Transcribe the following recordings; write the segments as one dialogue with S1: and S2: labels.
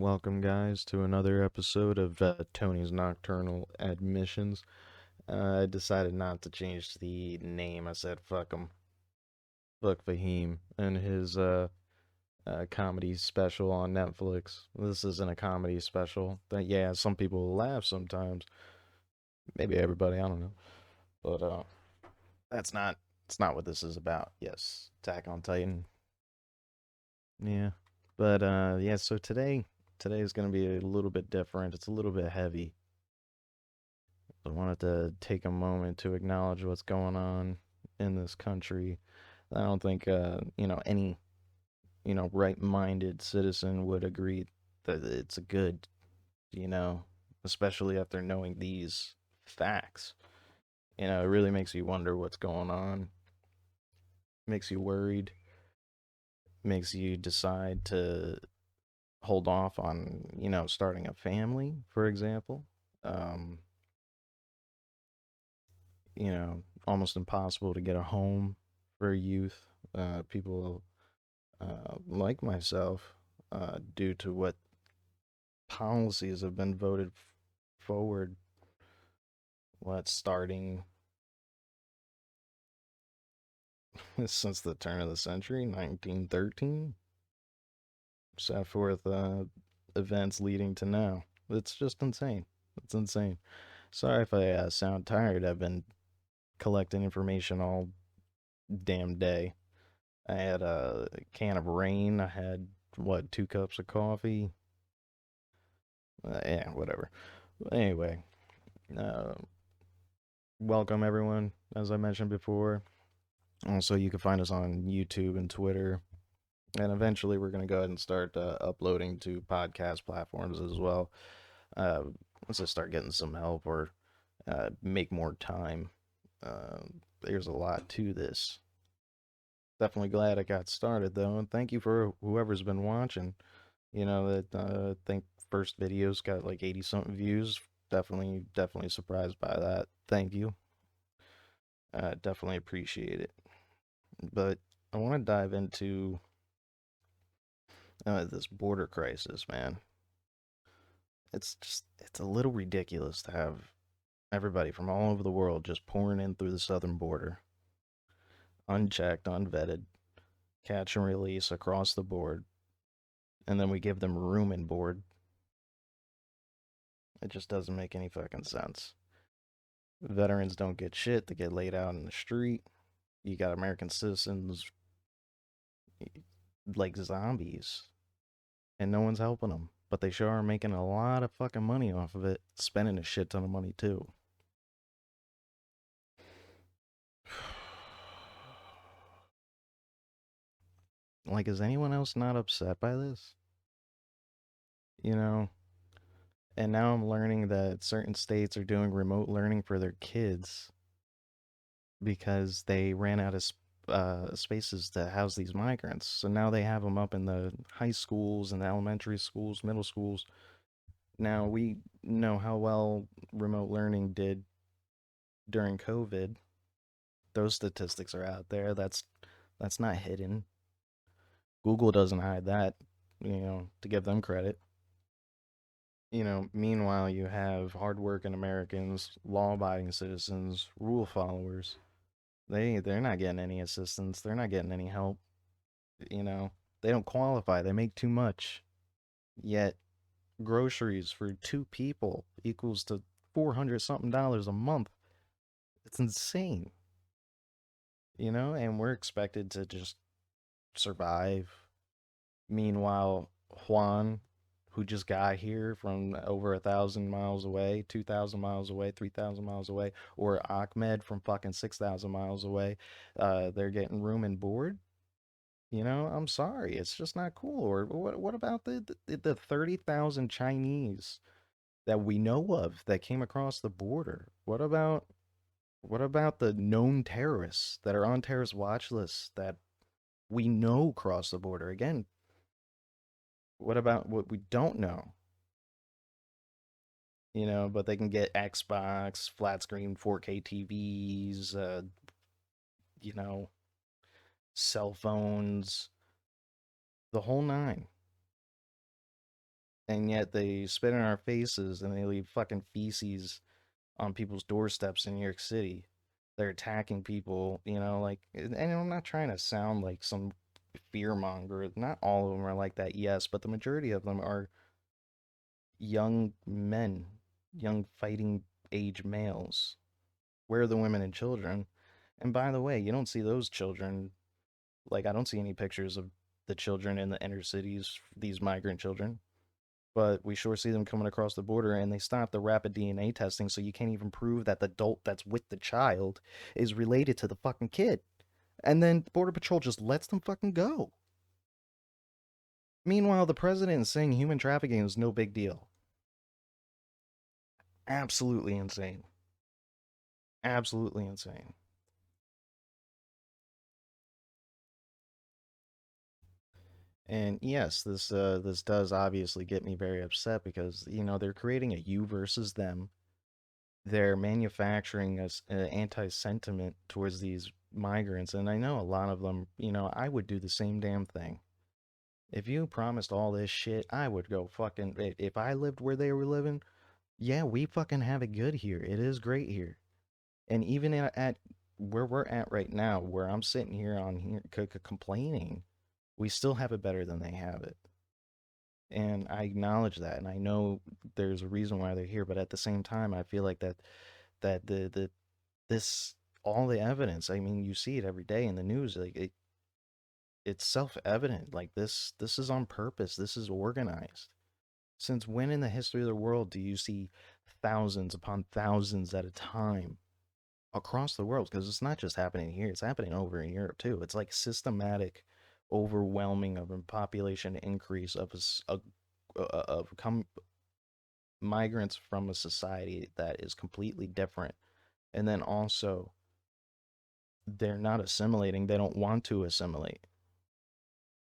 S1: Welcome, guys, to another episode of Tony's Nocturnal Admissions. I decided not to change the name. I said, fuck him. Fuck Fahim and his comedy special on Netflix. This isn't a comedy special. Yeah, some people will laugh sometimes. Maybe everybody, I don't know. But that's not, it's not what this is about. Yes, Attack on Titan. Yeah. But yeah, so today is going to be a little bit different. It's a little bit heavy. I wanted to take a moment to acknowledge what's going on in this country. I don't think any right-minded citizen would agree that it's a good, you know, especially after knowing these facts. It really makes you wonder what's going on. Makes you worried. Makes you decide to hold off on, starting a family, for example. Um, Almost impossible to get a home for youth. People like myself, due to what policies have been voted forward, starting since the turn of the century, 1913, set forth events leading to now. It's just insane. It's insane. Sorry if I sound tired. I've been collecting information all damn day. I had a can of rain. I had, what, 2 cups of coffee? Yeah, whatever. Anyway, uh, welcome everyone, as I mentioned before. Also, you can find us on YouTube and Twitter. And eventually, we're going to go ahead and start uploading to podcast platforms as well. Uh, Let's just start getting some help or make more time. Uh, there's a lot to this. Definitely glad it got started, though. And thank you for whoever's been watching. That I think first videos got like 80 something views. Definitely surprised by that. Thank you. Definitely appreciate it. But I want to dive into this border crisis, man. It's a little ridiculous to have everybody from all over the world just pouring in through the southern border, unchecked, unvetted, catch and release across the board, and then we give them room and board. It just doesn't make any fucking sense. Veterans don't get shit, they get laid out in the street. You got American citizens like zombies, and no one's helping them. But they sure are making a lot of fucking money off of it, spending a shit ton of money too. Like, is anyone else not upset by this? You know? And now I'm learning that certain states are doing remote learning for their kids because they ran out of spaces to house these migrants. So now they have them up in the high schools and the elementary schools, middle schools. Now we know how well remote learning did during COVID. Those statistics are out there. That's not hidden. Google doesn't hide that, to give them credit. Meanwhile, you have hardworking Americans, law-abiding citizens, rule followers. They're not getting any assistance. They're not getting any help. You know, they don't qualify. They make too much. Yet groceries for 2 people equals to 400 something dollars a month. It's insane. And we're expected to just survive. Meanwhile, Juan, who just got here from over 1,000 miles away, 2,000 miles away, 3,000 miles away, or Ahmed from fucking 6,000 miles away, they're getting room and board. I'm sorry, it's just not cool. Or what about the 30,000 Chinese that we know of that came across the border? What about the known terrorists that are on terrorist watch lists that we know cross the border? Again, what about what we don't know? But they can get Xbox, flat screen 4K TVs, you know, cell phones, the whole nine. And yet they spit in our faces and they leave fucking feces on people's doorsteps in New York City. They're attacking people, like, and I'm not trying to sound like some fear monger. Not all of them are like that, yes, but the majority of them are young men, young fighting age males. Where are the women and children? And by the way, you don't see those children. Like, I don't see any pictures of the children in the inner cities, these migrant children. But we sure see them coming across the border, and they stop the rapid DNA testing, so you can't even prove that the adult that's with the child is related to the fucking kid. And then Border Patrol just lets them fucking go. Meanwhile, the president is saying human trafficking is no big deal. Absolutely insane. Absolutely insane. And yes, this does obviously get me very upset because they're creating a you versus them. They're manufacturing a anti-sentiment towards these migrants, and I know a lot of them. I would do the same damn thing. If you promised all this shit, I would go fucking. If I lived where they were living, yeah, we fucking have it good here. It is great here, and even at where we're at right now, where I'm sitting here on here complaining, we still have it better than they have it. And I acknowledge that, and I know there's a reason why they're here, but at the same time, I feel like that the this all the evidence. I mean, you see it every day in the news. Like it's self-evident. Like this is on purpose. This is organized. Since when in the history of the world do you see thousands upon thousands at a time across the world? Because it's not just happening here; it's happening over in Europe too. It's like systematic, overwhelming of a population increase of of migrants from a society that is completely different, and then also they're not assimilating. They don't want to assimilate.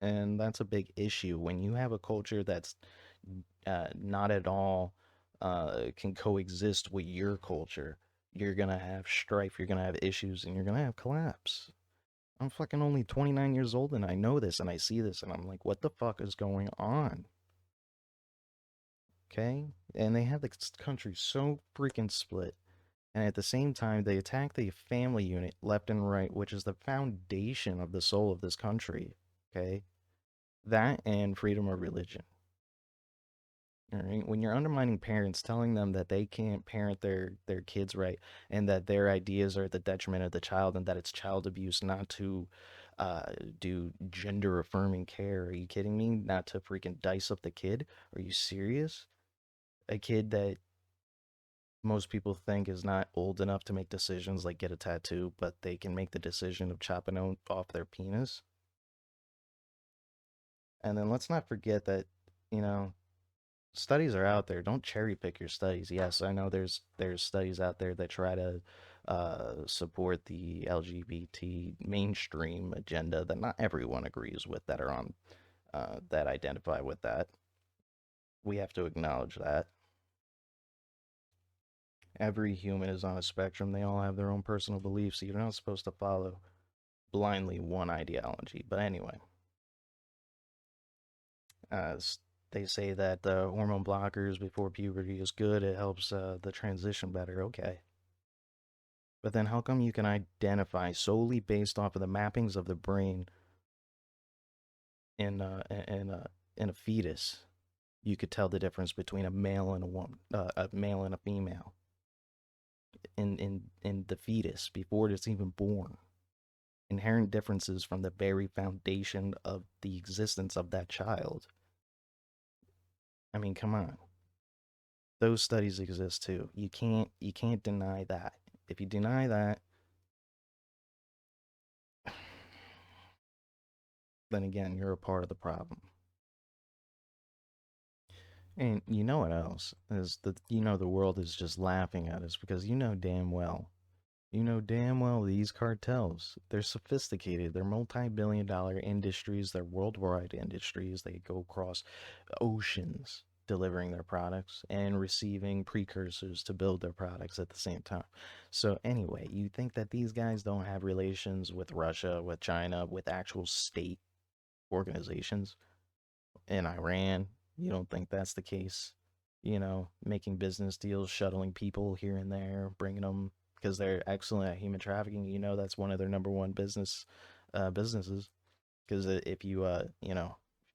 S1: And that's a big issue when you have a culture that's not at all can coexist with your culture. You're gonna have strife, you're gonna have issues, and you're gonna have collapse. I'm fucking only 29 years old and I know this and I see this and I'm like, what the fuck is going on? Okay? And they have the country so freaking split. And at the same time, they attack the family unit left and right, which is the foundation of the soul of this country. Okay? That and freedom of religion. All right. When you're undermining parents, telling them that they can't parent their kids right, and that their ideas are at the detriment of the child, and that it's child abuse not to uh, do gender affirming care. Are you kidding me? Not to freaking dice up the kid? Are you serious? A kid that most people think is not old enough to make decisions like get a tattoo, but they can make the decision of chopping off their penis. And then let's not forget that, you know, studies are out there. Don't cherry pick your studies. Yes, I know there's studies out there that try to support the LGBT mainstream agenda that not everyone agrees with that are on that identify with that. We have to acknowledge that every human is on a spectrum. They all have their own personal beliefs. So you're not supposed to follow blindly one ideology. But anyway, uh, they say that hormone blockers before puberty is good. It helps the transition better. Okay. But then how come you can identify solely based off of the mappings of the brain in in a fetus? You could tell the difference between a male and a woman, a male and a female in the fetus before it's even born. Inherent differences from the very foundation of the existence of that child. I mean, come on. Those studies exist too. You can't deny that. If you deny that, then again, you're a part of the problem. And you know what else is that the world is just laughing at us because you know damn well these cartels, they're sophisticated, they're multi-billion dollar industries, they're worldwide industries. They go across oceans delivering their products and receiving precursors to build their products at the same time. So anyway, you think that these guys don't have relations with Russia, with China, with actual state organizations in Iran? You don't think that's the case? Making business deals, shuttling people here and there, bringing them because they're excellent at human trafficking. That's one of their number one businesses. Because if you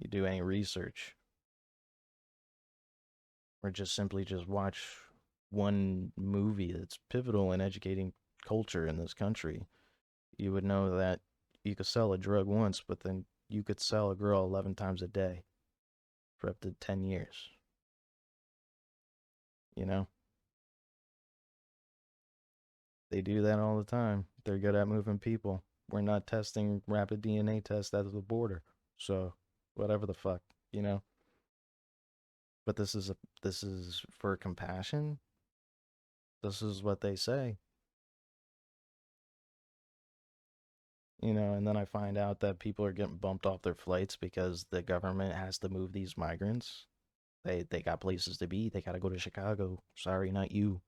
S1: do any research or just simply just watch one movie that's pivotal in educating culture in this country, you would know that you could sell a drug once, but then you could sell a girl 11 times a day for up to 10 years. You know, they do that all the time. They're good at moving people. We're not testing rapid DNA tests at the border. So, whatever the fuck, you know. But this is for compassion. This is what they say. And then I find out that people are getting bumped off their flights because the government has to move these migrants. They got places to be. They got to go to Chicago. Sorry, not you.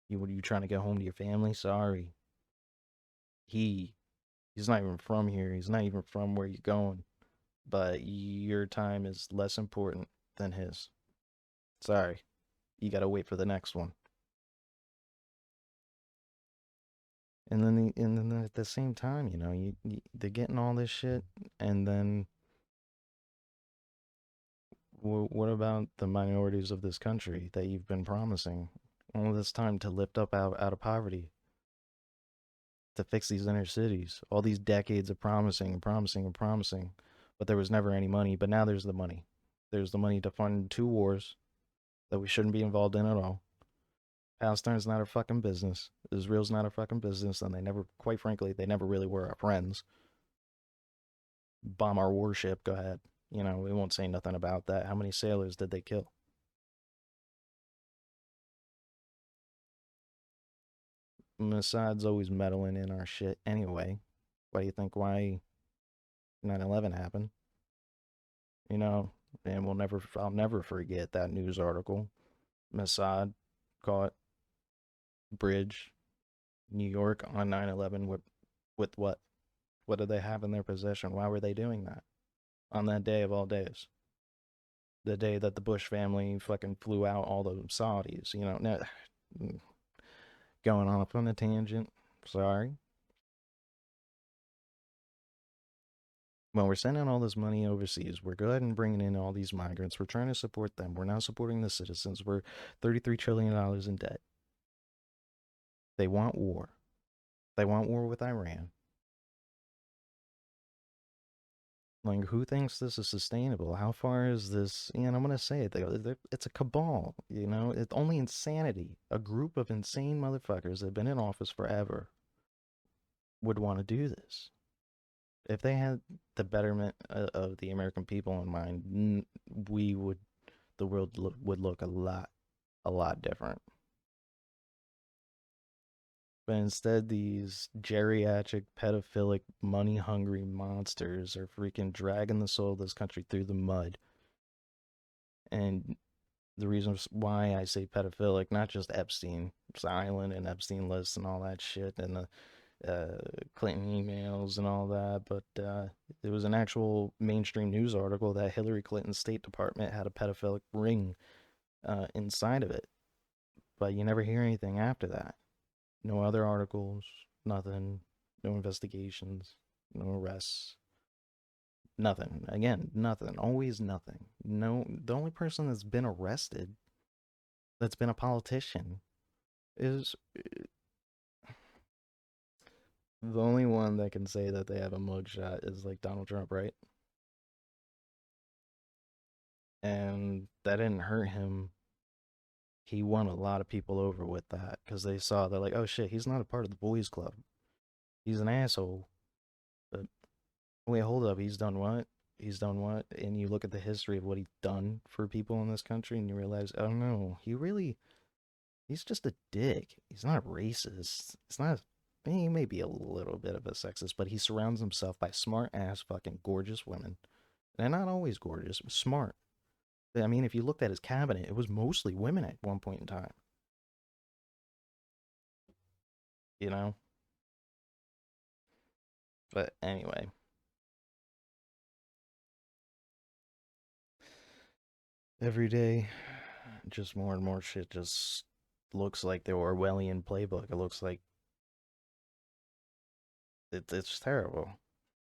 S1: You trying to get home to your family? Sorry. He he's not even from here. He's not even from where you're going. But your time is less important than his. Sorry. You got to wait for the next one. And then at the same time, they're getting all this shit, and then what about the minorities of this country that you've been promising all this time to lift up out of poverty, to fix these inner cities? All these decades of promising and promising and promising, but there was never any money. But now there's the money. There's the money to fund two wars that we shouldn't be involved in at all. Palestine's not our fucking business. Israel's not our fucking business, and they never, quite frankly, they never really were our friends. Bomb our warship, go ahead. We won't say nothing about that. How many sailors did they kill? Mossad's always meddling in our shit anyway. Why do you think why 9/11 happened? You know, and I'll never forget that news article. Mossad caught bridge, New York on 9/11 with what? What did they have in their possession? Why were they doing that on that day of all days? The day that the Bush family fucking flew out all the Saudis. Going off on a tangent. Sorry. Well, we're sending all this money overseas. We're go ahead and bringing in all these migrants. We're trying to support them. We're not supporting the citizens. We're $33 trillion in debt. They want war. They want war with Iran. Like, who thinks this is sustainable? How far is this? I'm going to say it. It's a cabal, It's only insanity. A group of insane motherfuckers that have been in office forever would want to do this. If they had the betterment of the American people in mind, the world would look a lot different. But instead, these geriatric, pedophilic, money hungry monsters are freaking dragging the soul of this country through the mud. And the reason why I say pedophilic, not just Epstein's Island and Epstein lists and all that shit, and the Clinton emails and all that, but it was an actual mainstream news article that Hillary Clinton's State Department had a pedophilic ring inside of it. But you never hear anything after that. No other articles, nothing, no investigations, no arrests, nothing. Again, nothing. Always nothing. No, the only person that's been arrested, that's been a politician, is the only one that can say that they have a mugshot is like Donald Trump, right? And that didn't hurt him. He won a lot of people over with that because they're like, oh shit, he's not a part of the boys club. He's an asshole. But wait, hold up. He's done what? He's done what? And you look at the history of what he's done for people in this country and you realize, oh no, he's just a dick. He's not racist. It's not, he may be a little bit of a sexist, but he surrounds himself by smart ass fucking gorgeous women. And they're not always gorgeous, but smart. I mean, if you looked at his cabinet, it was mostly women at one point in time, you know? But anyway, Every day, just more and more shit just looks like the Orwellian playbook. It looks like it's terrible.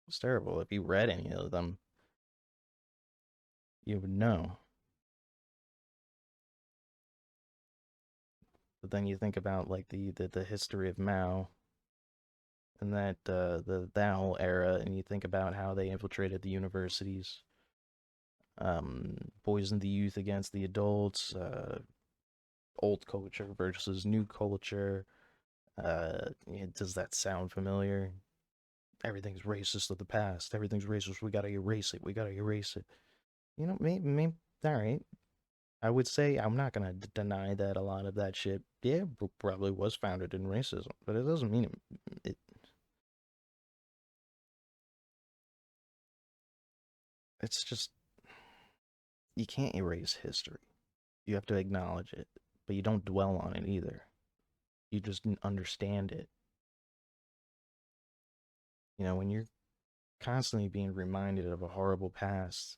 S1: It's terrible. If you read any of them, you would know. But then you think about like the history of Mao and that whole era, and you think about how they infiltrated the universities, poisoned the youth against the adults, old culture versus new culture. Does that sound familiar? Everything's racist of the past. Everything's racist. We gotta erase it. We gotta erase it. Maybe all right. I would say I'm not gonna deny that a lot of that shit, yeah, probably was founded in racism, but it doesn't mean it. It's just you can't erase history. You have to acknowledge it, but you don't dwell on it either. You just understand it. When you're constantly being reminded of a horrible past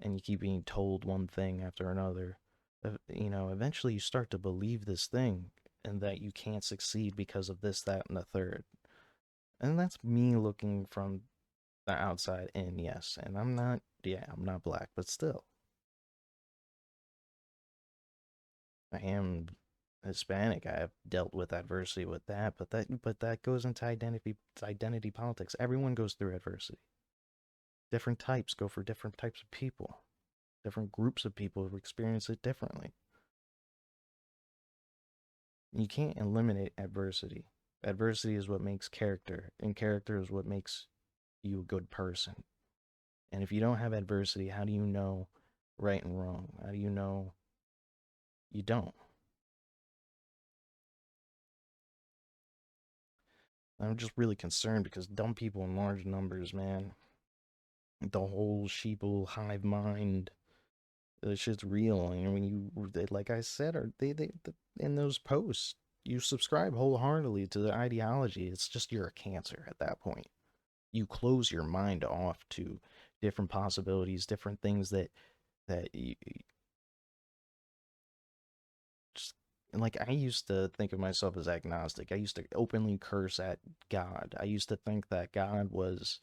S1: and you keep being told one thing after another, eventually you start to believe this thing and that you can't succeed because of this, that, and the third. And that's me looking from the outside in, yes. And I'm not black, but still, I am Hispanic. I have dealt with adversity with that, but that goes into identity politics. Everyone goes through adversity. Different types go for different types of people. Different groups of people experience it differently. You can't eliminate adversity. Adversity is what makes character, and character is what makes you a good person. And if you don't have adversity, how do you know right and wrong? How do you know you don't? I'm just really concerned because dumb people in large numbers, man, the whole sheeple hive mind, this shit's real. And when like I said, or in those posts, you subscribe wholeheartedly to the ideology. It's just you're a cancer at that point. You close your mind off to different possibilities, different things that you just like. I used to think of myself as agnostic. I used to openly curse at God. I used to think that God was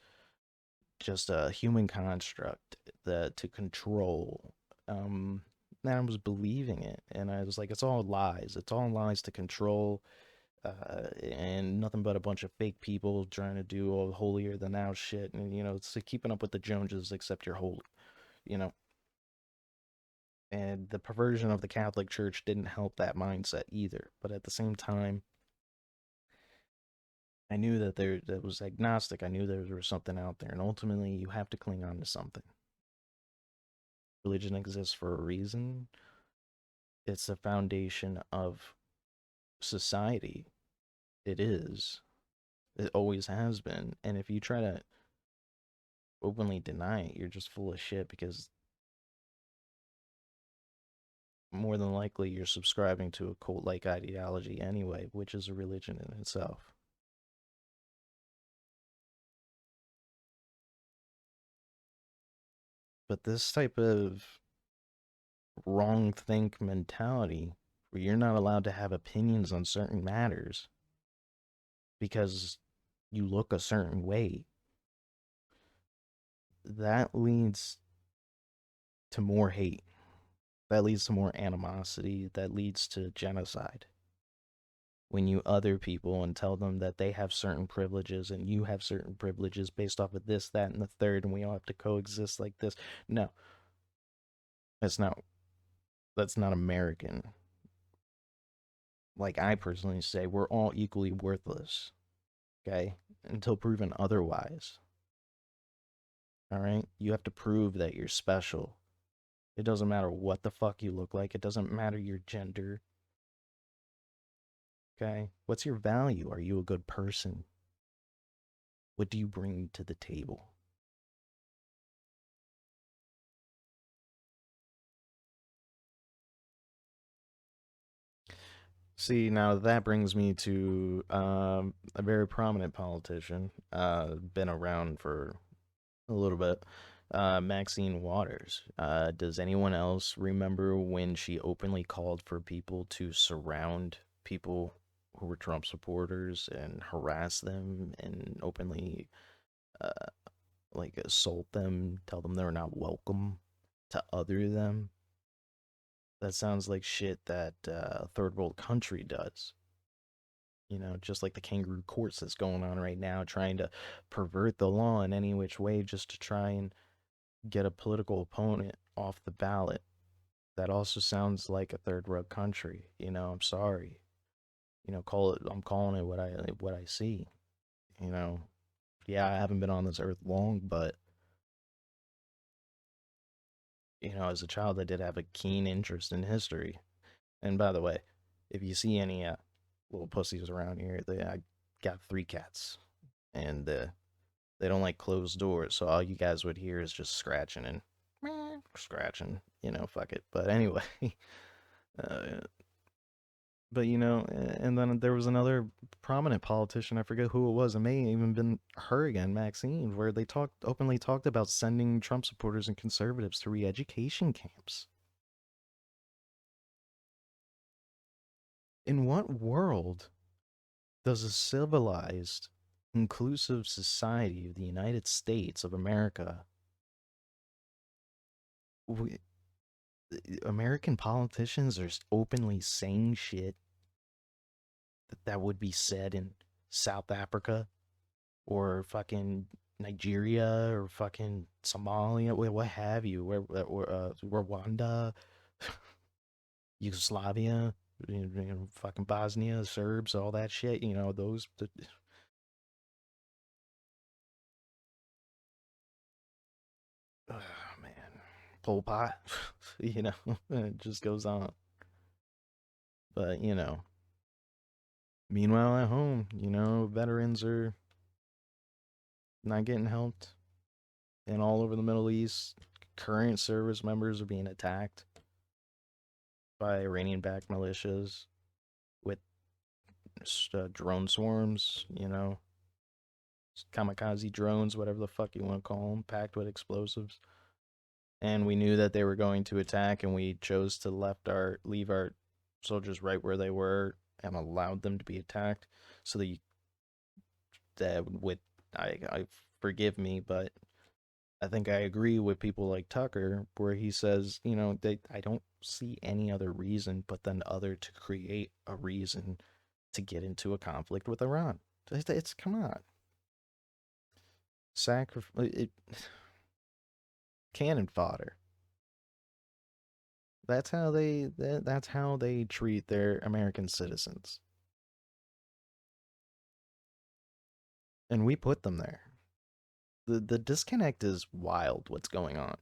S1: just a human construct that to control. Um, and I was believing it, and I was like, it's all lies. It's all lies to control, and nothing but a bunch of fake people trying to do all holier than thou shit, and it's like keeping up with the Joneses, except you're holy, you know. And the perversion of the Catholic Church didn't help that mindset either. But at the same time, I knew that was agnostic. I knew there was something out there, and ultimately, you have to cling on to something. Religion exists for a reason. It's the foundation of society. It is. It always has been. And if you try to openly deny it, you're just full of shit because more than likely you're subscribing to a cult like ideology anyway, which is a religion in itself. But this type of wrong think mentality where you're not allowed to have opinions on certain matters because you look a certain way, that leads to more hate. That leads to more animosity. That leads to genocide. When you other people and tell them that they have certain privileges and you have certain privileges based off of this, that, and the third, and we all have to coexist like this. No, that's not that's not American. Like I personally say, we're all equally worthless. Okay, until proven otherwise. All right, you have to prove that you're special. It doesn't matter what the fuck you look like. It doesn't matter your gender. Okay, what's your value? Are you a good person? What do you bring to the table? See, now that brings me to a very prominent politician, been around for a little bit. Maxine Waters. Does anyone else remember when she openly called for people to surround people who were Trump supporters and harass them and openly uh, like assault them, tell them they're not welcome to other them? That sounds like shit that a third world country does. You know, just like the kangaroo courts that's going on right now, trying to pervert the law in any which way just to try and get a political opponent off the ballot. That also sounds like a third world country. You know, I'm sorry. You know, call it. I'm calling it what I see. You know, yeah, I haven't been on this earth long, but you know, as a child, I did have a keen interest in history. And by the way, if you see any little pussies around here, I got three cats, and they don't like closed doors, so all you guys would hear is just scratching and meh, scratching. You know, fuck it. But anyway, uh, but you know, and then there was another prominent politician. I forget who it was. It may have even been her again, Maxine, where they openly talked about sending Trump supporters and conservatives to re-education camps. In what world does a civilized, inclusive society of the United States of America, we, American politicians are openly saying shit that would be said in South Africa or fucking Nigeria or fucking Somalia, what have you, Rwanda, Yugoslavia, fucking Bosnia, Serbs, all that shit. You know those. Oh, man, Pol Pot. You know, it just goes on. But you know, meanwhile at home, you know, veterans are not getting helped, and all over the Middle East, current service members are being attacked by Iranian-backed militias with drone swarms, you know, kamikaze drones, whatever the fuck you want to call them, packed with explosives. And we knew that they were going to attack, and we chose to leave our soldiers right where they were and allowed them to be attacked, so that with I forgive me, but I think I agree with people like Tucker, where he says, you know, I don't see any other reason but then other to create a reason to get into a conflict with Iran. It's come on, cannon fodder. That's how they treat their American citizens, and we put them there. The disconnect is wild. What's going on?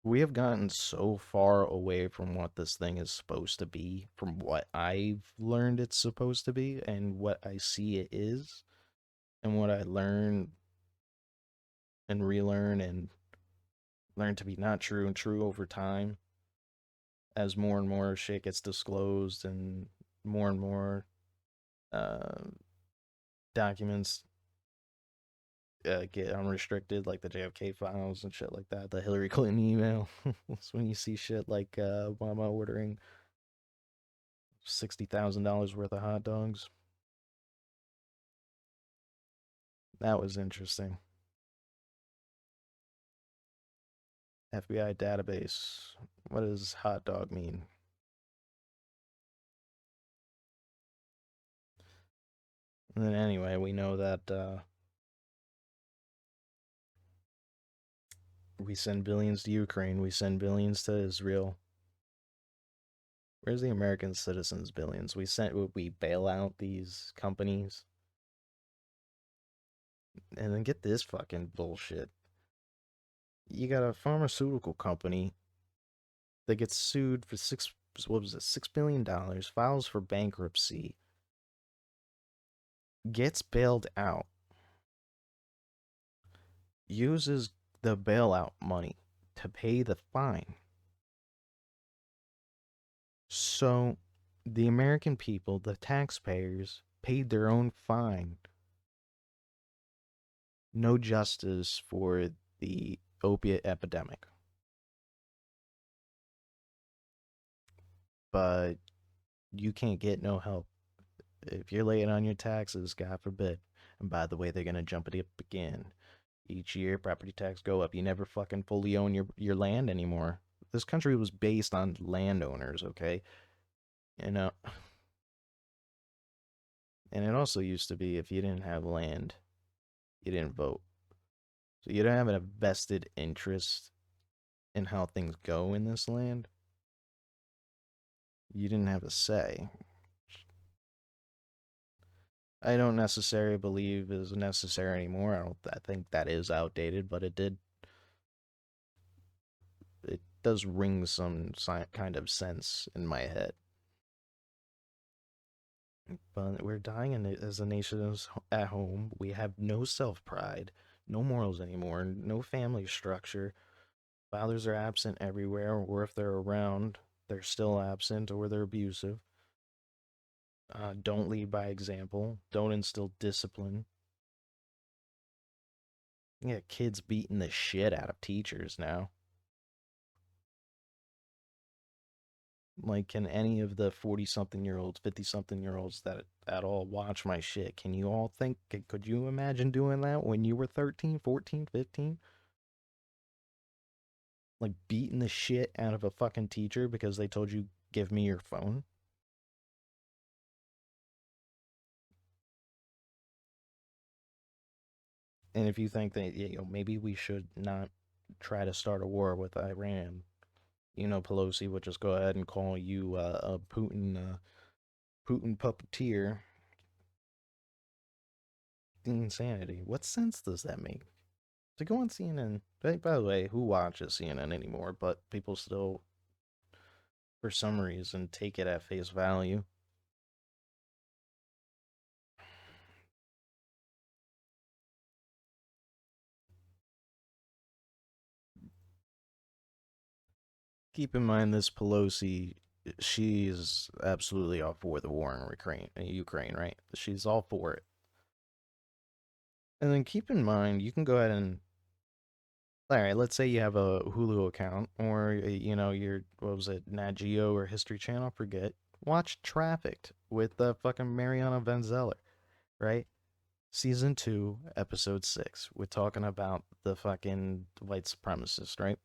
S1: We have gotten so far away from what this thing is supposed to be, from what I've learned it's supposed to be, and what I see it is, and what I learn and relearn and learn to be not true and true over time as more and more shit gets disclosed and more uh, documents get unrestricted, like the JFK files and shit like that, the Hillary Clinton email. It's when you see shit like Obama ordering $60,000 worth of hot dogs. That was interesting. FBI database. What does hot dog mean? And then anyway, we know that we send billions to Ukraine. We send billions to Israel. Where's the American citizens' billions? We bail out these companies, and then get this fucking bullshit. You got a pharmaceutical company that gets sued for what was it, $6 billion, files for bankruptcy, gets bailed out, uses the bailout money to pay the fine. So the American people, the taxpayers, paid their own fine No justice for the opiate epidemic. But you can't get no help. If you're late on your taxes, God forbid. And by the way, they're gonna jump it up again. Each year, property tax go up. You never fucking fully own your land anymore. This country was based on landowners, okay? You know, and it also used to be if you didn't have land, you didn't vote. So you don't have a vested interest in how things go in this land. You didn't have a say. I don't necessarily believe is necessary anymore. I think that is outdated, but it does ring some kind of sense in my head. But we're dying as a nation at home. We have no self pride, no morals anymore, no family structure. Fathers are absent everywhere, or if they're around, they're still absent or they're abusive. Don't lead by example. Don't instill discipline. Yeah, kids beating the shit out of teachers now. Like, can any of the 40 something year olds, 50 something year olds that at all watch my shit, can you all think, could you imagine doing that when you were 13, 14, 15? Like, beating the shit out of a fucking teacher because they told you, give me your phone? And if you think that, maybe we should not try to start a war with Iran, Pelosi would just go ahead and call you a Putin puppeteer. Insanity. What sense does that make? To go on CNN. By the way, who watches CNN anymore? But people still, for some reason, take it at face value. Keep in mind, this Pelosi, she's absolutely all for the war in Ukraine, right? She's all for it. And then keep in mind, you can go ahead and, all right, let's say you have a Hulu account or, your, what was it, Nat Geo or History Channel, forget. Watch Trafficked with fucking Mariana Van Zeller, right? Season 2, episode 6. We're talking about the fucking white supremacist, right?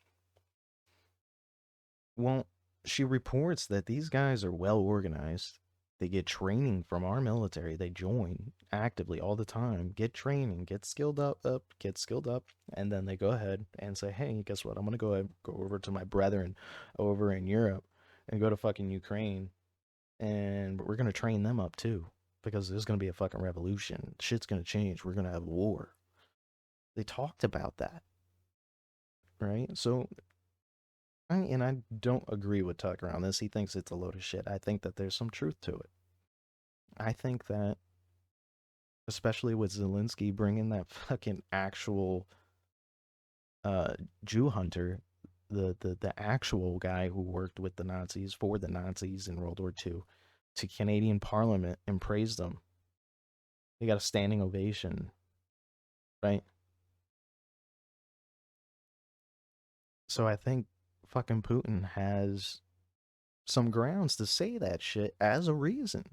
S1: Well, she reports that these guys are well organized. They get training from our military. They join actively all the time, get training, get skilled up, and then they go ahead and say, "Hey, guess what? I'm gonna go over to my brethren over in Europe and go to fucking Ukraine, and we're gonna train them up too, because there's gonna be a fucking revolution. Shit's gonna change. We're gonna have war." They talked about that, right? So and I don't agree with Tucker on this. He thinks it's a load of shit. I think that there's some truth to it. I think that, especially with Zelensky bringing that fucking actual uh, Jew hunter, the actual guy who worked with the Nazis for the Nazis in World War II, to Canadian Parliament and praised them. He got a standing ovation, right? So I think fucking Putin has some grounds to say that shit as a reason.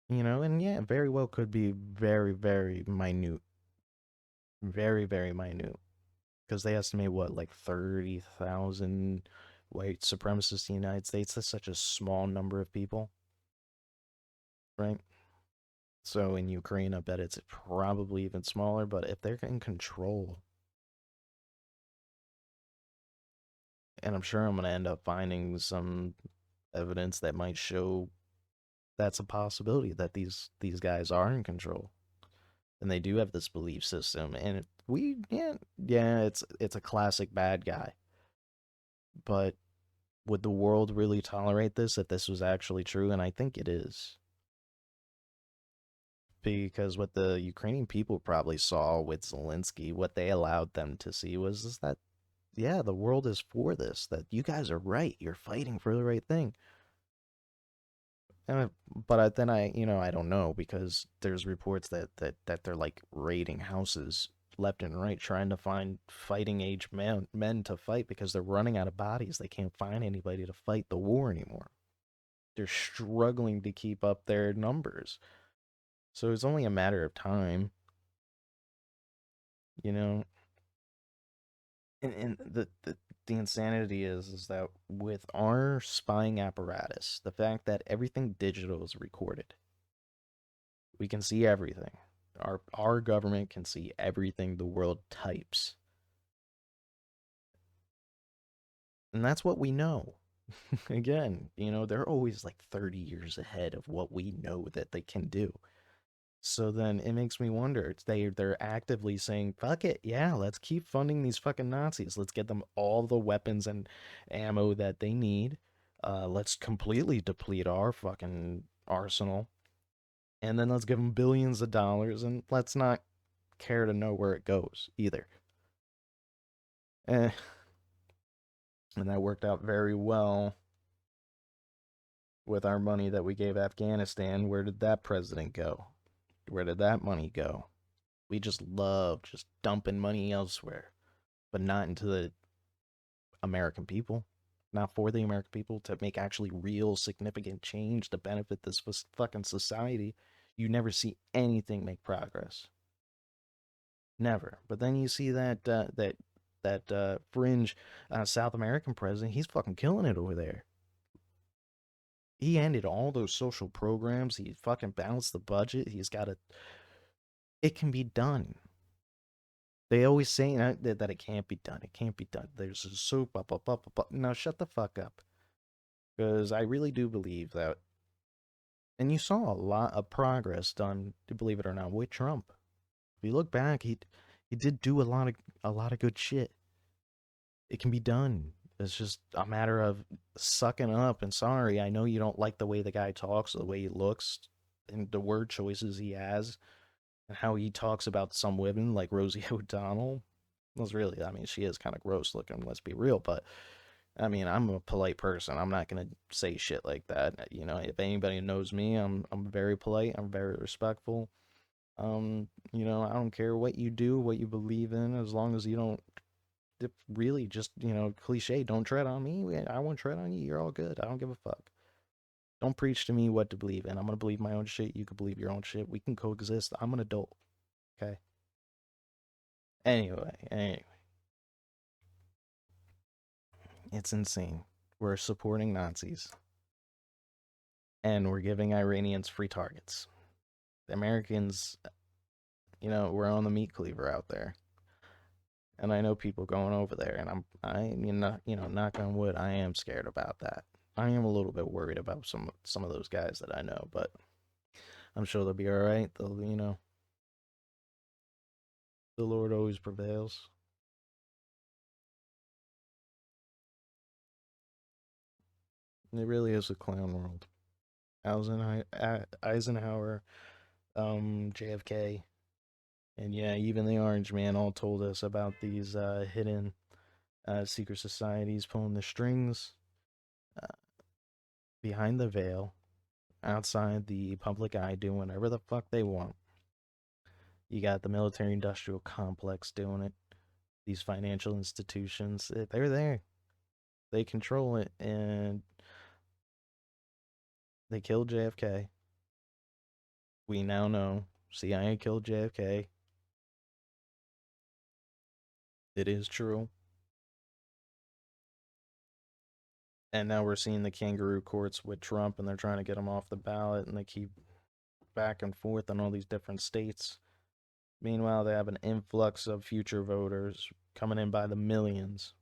S1: And yeah, very well could be very, very minute. Very, very minute. Because they estimate what, like 30,000 white supremacists in the United States. That's such a small number of people, right? So in Ukraine, I bet it's probably even smaller. But if they're in control, and I'm sure I'm going to end up finding some evidence that might show that's a possibility that these guys are in control and they do have this belief system. And yeah, it's a classic bad guy. But would the world really tolerate this if this was actually true? And I think it is. Because what the Ukrainian people probably saw with Zelensky, what they allowed them to see was is that, yeah, the world is for this, that you guys are right. You're fighting for the right thing. And but then I don't know because there's reports that they're like raiding houses left and right trying to find fighting age men to fight because they're running out of bodies. They can't find anybody to fight the war anymore. They're struggling to keep up their numbers. So it's only a matter of time, you know. And the insanity is that with our spying apparatus, the fact that everything digital is recorded, we can see everything. Our government can see everything the world types. And that's what we know. Again, they're always like 30 years ahead of what we know that they can do. So then it makes me wonder. They're actively saying, "Fuck it, yeah, let's keep funding these fucking Nazis. Let's get them all the weapons and ammo that they need. Let's completely deplete our fucking arsenal, and then let's give them billions of dollars, and let's not care to know where it goes either." Eh, and that worked out very well with our money that we gave Afghanistan. Where did that president go? Where did that money go? We just love just dumping money elsewhere, but not into the American people, not for the American people to make actually real significant change to benefit this fucking society. You never see anything make progress. Never. But then you see that fringe South American president. He's fucking killing it over there. He ended all those social programs. He fucking balanced the budget. He's got a. It can be done. They always say that it can't be done. It can't be done. There's a soup up, up, up, up, up. Now shut the fuck up, because I really do believe that. And you saw a lot of progress done, believe it or not, with Trump. If you look back, he did do a lot of good shit. It can be done. It's just a matter of sucking up. And sorry, I know you don't like the way the guy talks, the way he looks, and the word choices he has, and how he talks about some women like Rosie O'Donnell. Was really, I mean, she is kind of gross looking. Let's be real, but I mean, I'm a polite person. I'm not gonna say shit like that. If anybody knows me, I'm very polite. I'm very respectful. I don't care what you do, what you believe in, as long as you don't really just, cliche. Don't tread on me. I won't tread on you. You're all good. I don't give a fuck. Don't preach to me what to believe in. I'm gonna believe my own shit. You can believe your own shit. We can coexist. I'm an adult. Okay. Anyway, it's insane. We're supporting Nazis and we're giving Iranians free targets. The Americans, we're on the meat cleaver out there. And I know people going over there, and knock on wood, I am scared about that. I am a little bit worried about some of those guys that I know, but I'm sure they'll be all right. The Lord always prevails. It really is a clown world. Eisenhower, JFK, and yeah, even the Orange Man all told us about these hidden secret societies pulling the strings uh, behind the veil, outside the public eye, doing whatever the fuck they want. You got the military industrial complex doing it. These financial institutions, they're there. They control it, and they killed JFK. We now know CIA killed JFK. It is true. And now we're seeing the kangaroo courts with Trump, and they're trying to get him off the ballot, and they keep back and forth in all these different states. Meanwhile, they have an influx of future voters coming in by the millions.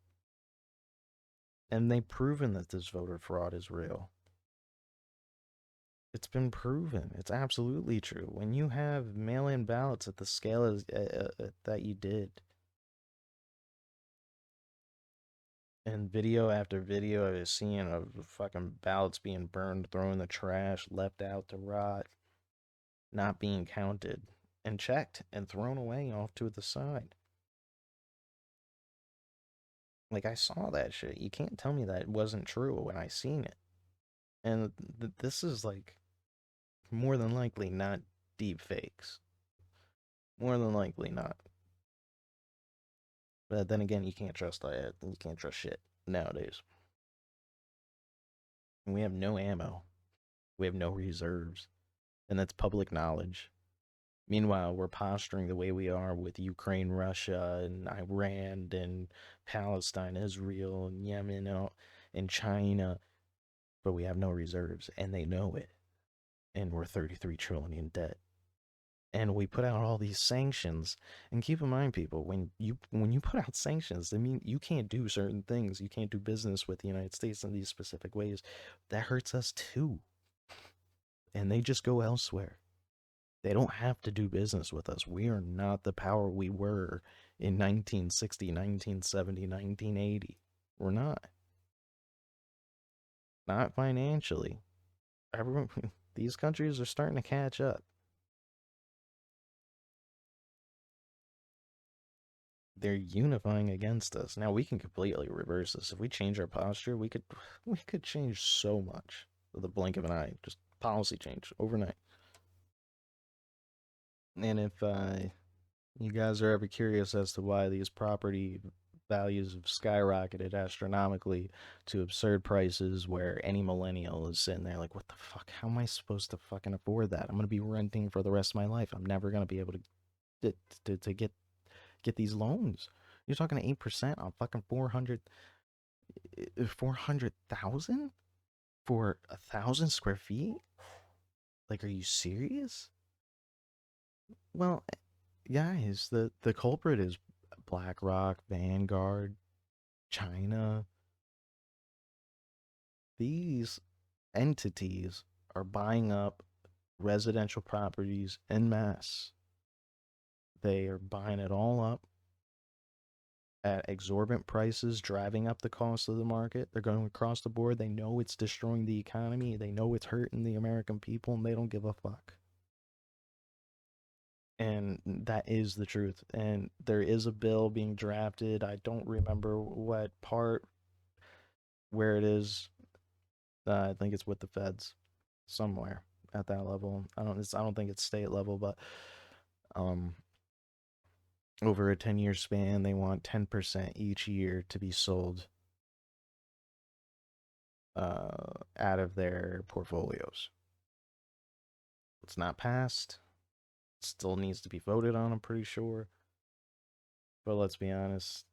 S1: And they've proven that this voter fraud is real. It's been proven. It's absolutely true. When you have mail-in ballots at the scale that you did, and video after video I was seeing of fucking ballots being burned, thrown in the trash, left out to rot, not being counted, and checked, and thrown away off to the side. Like, I saw that shit. You can't tell me that it wasn't true when I seen it. And this is like more than likely not deep fakes. More than likely not. But then again, you can't trust that. You can't trust shit nowadays. And we have no ammo. We have no reserves. And that's public knowledge. Meanwhile, we're posturing the way we are with Ukraine, Russia, and Iran, and Palestine, Israel, and Yemen, and China. But we have no reserves, and they know it. And we're 33 trillion in debt. And we put out all these sanctions. And keep in mind, people, when you put out sanctions, I mean you can't do certain things. You can't do business with the United States in these specific ways. That hurts us too. And they just go elsewhere. They don't have to do business with us. We are not the power we were in 1960, 1970, 1980. We're not. Not financially. Everyone, these countries are starting to catch up. They're unifying against us. Now we can completely reverse this. If we change our posture, we could change so much with a blink of an eye. Just policy change overnight. And if you guys are ever curious as to why these property values have skyrocketed astronomically to absurd prices, where any millennial is sitting there like, what the fuck? How am I supposed to fucking afford that? I'm gonna be renting for the rest of my life. I'm never gonna be able to get these loans. You're talking 8% on fucking 400,000 for 1,000 square feet? Like, are you serious? Well, guys, the culprit is BlackRock, Vanguard, China. These entities are buying up residential properties en masse. They are buying it all up at exorbitant prices, driving up the cost of the market. They're going across the board. They know it's destroying the economy. They know it's hurting the American people, and they don't give a fuck. And that is the truth. And there is a bill being drafted. I don't remember what part, where it is. I think it's with the feds somewhere at that level. I don't think it's state level, but um over a 10-year span, they want 10% each year to be sold out of their portfolios. It's not passed. It still needs to be voted on, I'm pretty sure. But let's be honest,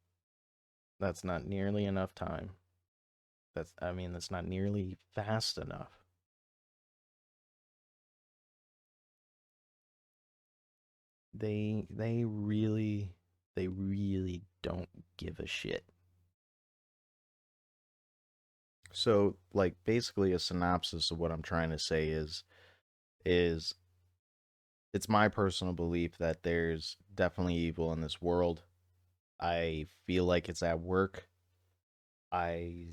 S1: that's not nearly enough time. That's not nearly fast enough. They really don't give a shit. So, like, basically a synopsis of what I'm trying to say is it's my personal belief that there's definitely evil in this world. I feel like it's at work. I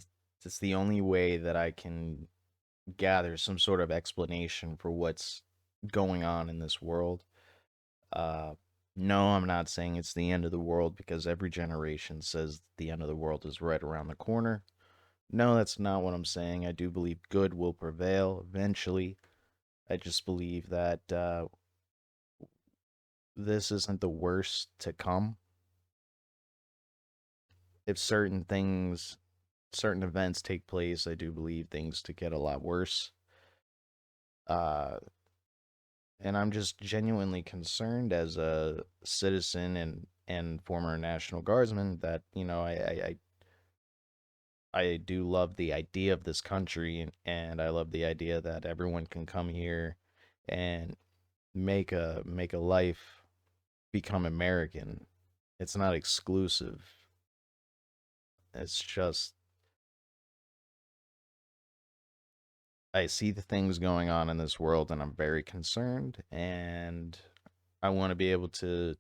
S1: It's the only way that I can gather some sort of explanation for what's going on in this world. Uh no, I'm not saying it's the end of the world, because every generation says the end of the world is right around the corner. No, that's not what I'm saying. I do believe good will prevail eventually. I just believe that this isn't the worst to come. If certain events take place, I do believe things to get a lot worse. Uh, and I'm just genuinely concerned as a citizen and former National Guardsman that, I do love the idea of this country, and I love the idea that everyone can come here and make a life, become American. It's not exclusive. It's just I see the things going on in this world, and I'm very concerned, and I want to be able to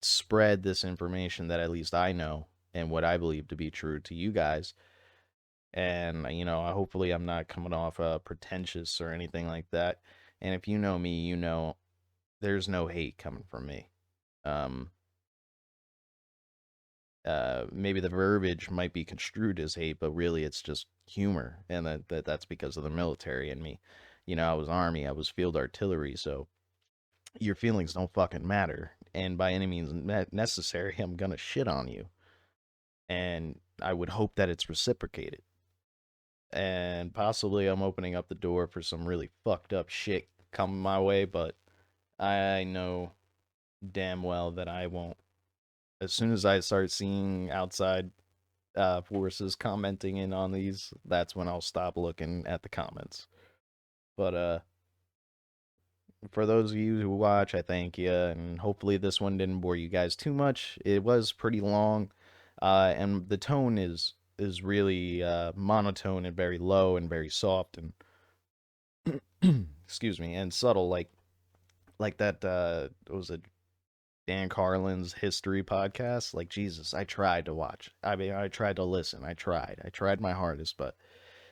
S1: spread this information that at least I know and what I believe to be true to you guys. And hopefully I'm not coming off pretentious or anything like that. And if you know me, there's no hate coming from me. Um maybe the verbiage might be construed as hate, but really it's just humor, and that's because of the military and me. You know, I was Army, I was field artillery, so your feelings don't fucking matter, and by any means necessary, I'm gonna shit on you, and I would hope that it's reciprocated. And possibly I'm opening up the door for some really fucked up shit coming my way, but I know damn well that I won't. As soon as I start seeing outside forces commenting in on these, that's when I'll stop looking at the comments. But for those of you who watch, I thank you, and hopefully this one didn't bore you guys too much. It was pretty long, and the tone is really monotone and very low and very soft and excuse me, and subtle, like that. What was it, Dan Carlin's history podcast? Like Jesus, I tried to watch. I mean, I tried to listen. I tried my hardest, but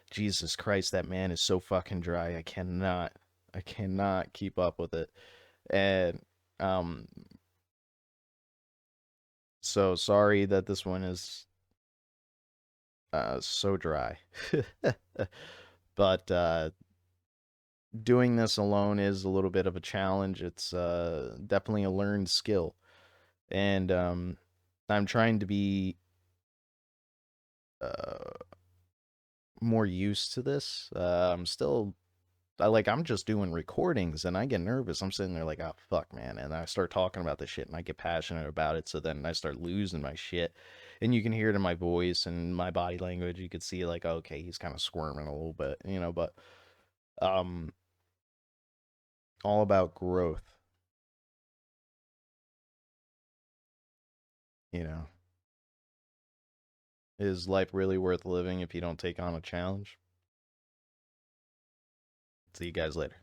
S1: Jesus Christ, that man is so fucking dry. I cannot keep up with it. And um, so sorry that this one is so dry. But doing this alone is a little bit of a challenge. It's definitely a learned skill, and I'm trying to be uh, more used to this. I'm still I'm just doing recordings and I get nervous. I'm sitting there like, oh fuck, man, and I start talking about this shit and I get passionate about it. So then I start losing my shit, and you can hear it in my voice and my body language. You could see like, okay, he's kind of squirming a little bit, you know. But um, all about growth, you know. Is life really worth living if you don't take on a challenge? See you guys later.